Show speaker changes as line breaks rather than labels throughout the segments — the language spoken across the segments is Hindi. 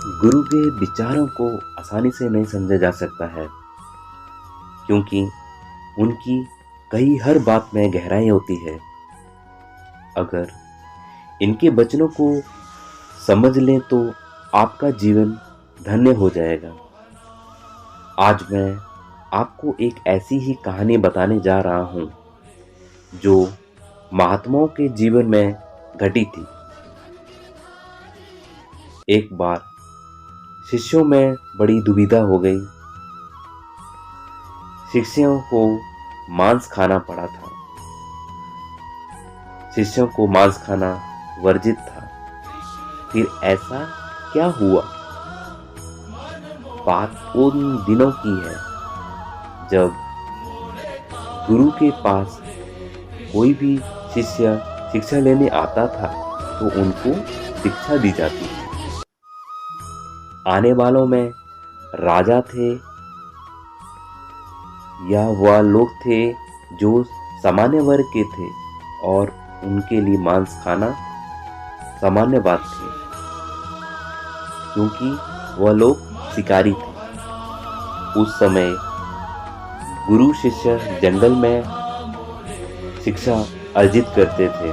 गुरु के विचारों को आसानी से नहीं समझा जा सकता है, क्योंकि उनकी कही हर बात में गहराई होती है। अगर इनके वचनों को समझ लें तो आपका जीवन धन्य हो जाएगा। आज मैं आपको एक ऐसी ही कहानी बताने जा रहा हूं जो महात्माओं के जीवन में घटी थी। एक बार शिष्यों में बड़ी दुविधा हो गई। शिष्यों को मांस खाना पड़ा था। शिष्यों को मांस खाना वर्जित था। फिर ऐसा क्या हुआ? बात उन दिनों की है जब गुरु के पास कोई भी शिष्य शिक्षा लेने आता था तो उनको शिक्षा दी जाती थी। आने वालों में राजा थे या वह लोग थे जो सामान्य वर्ग के थे और उनके लिए मांस खाना सामान्य बात थी, क्योंकि वह लोग शिकारी थे। उस समय गुरु शिष्य जंगल में शिक्षा अर्जित करते थे।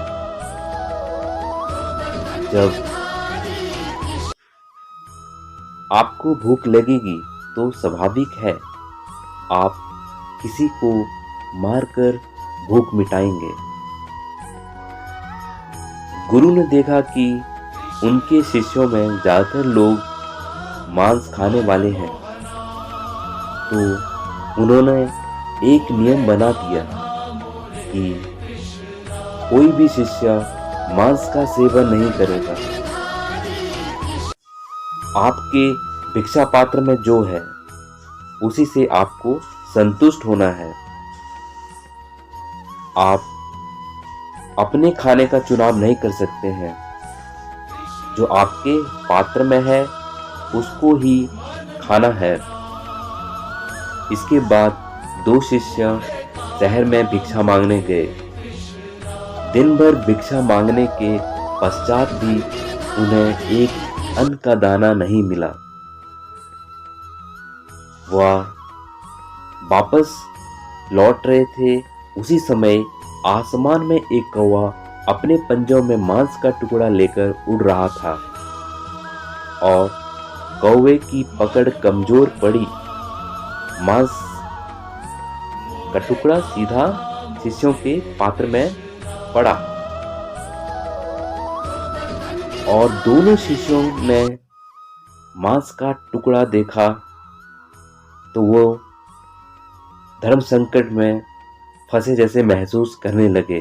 जब आपको भूख लगेगी तो स्वाभाविक है आप किसी को मारकर भूख मिटाएंगे। गुरु ने देखा कि उनके शिष्यों में ज्यादातर लोग मांस खाने वाले हैं, तो उन्होंने एक नियम बना दिया कि कोई भी शिष्य मांस का सेवन नहीं करेगा। आपके भिक्षा पात्र में जो है उसी से आपको संतुष्ट होना है। आप अपने खाने का चुनाव नहीं कर सकते हैं। जो आपके पात्र में है उसको ही खाना है। इसके बाद दो शिष्य शहर में भिक्षा मांगने गए। दिन भर भिक्षा मांगने के पश्चात भी उन्हें एक अन्न का दाना नहीं मिला। वह वापस लौट रहे थे। उसी समय आसमान में एक कौवा अपने पंजों में मांस का टुकड़ा लेकर उड़ रहा था और कौवे की पकड़ कमजोर पड़ी। मांस का टुकड़ा सीधा शिष्यों के पात्र में पड़ा और दोनों शिष्यों ने मांस का टुकड़ा देखा तो वो धर्म संकट में फंसे जैसे महसूस करने लगे।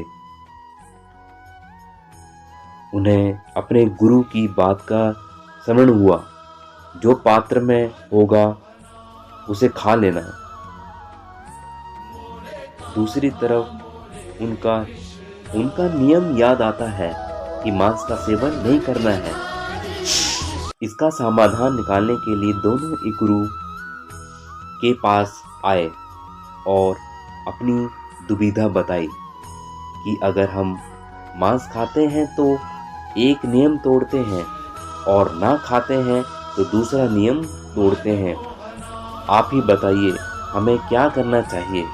उन्हें अपने गुरु की बात का स्मरण हुआ, जो पात्र में होगा उसे खा लेना। दूसरी तरफ उनका नियम याद आता है कि मांस का सेवन नहीं करना है। इसका समाधान निकालने के लिए दोनों एक गुरु के पास आए और अपनी दुविधा बताई कि अगर हम मांस खाते हैं तो एक नियम तोड़ते हैं और ना खाते हैं तो दूसरा नियम तोड़ते हैं। आप ही बताइए हमें क्या करना चाहिए।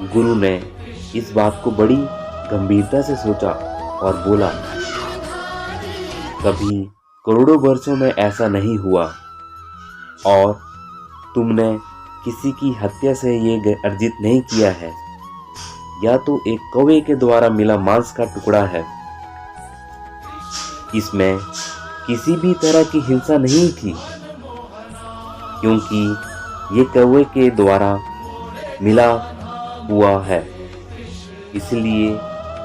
गुरु ने इस बात को बड़ी गंभीरता से सोचा और बोला, कभी करोड़ों वर्षों में ऐसा नहीं हुआ और तुमने किसी की हत्या से ये अर्जित नहीं किया है। या तो एक कौवे के द्वारा मिला मांस का टुकड़ा है। इसमें किसी भी तरह की हिंसा नहीं थी, क्योंकि ये कौवे के द्वारा मिला हुआ है। इसलिए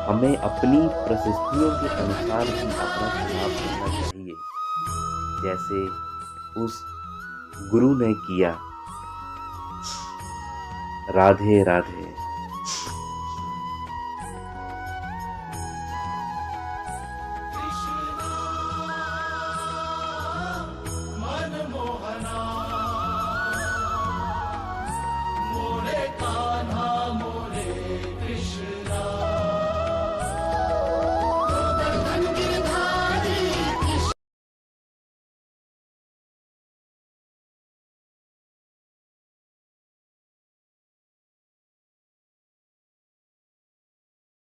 हमें अपनी परिस्थितियों के अनुसार ही अपना चुनाव करना चाहिए, जैसे उस गुरु ने किया। राधे राधे।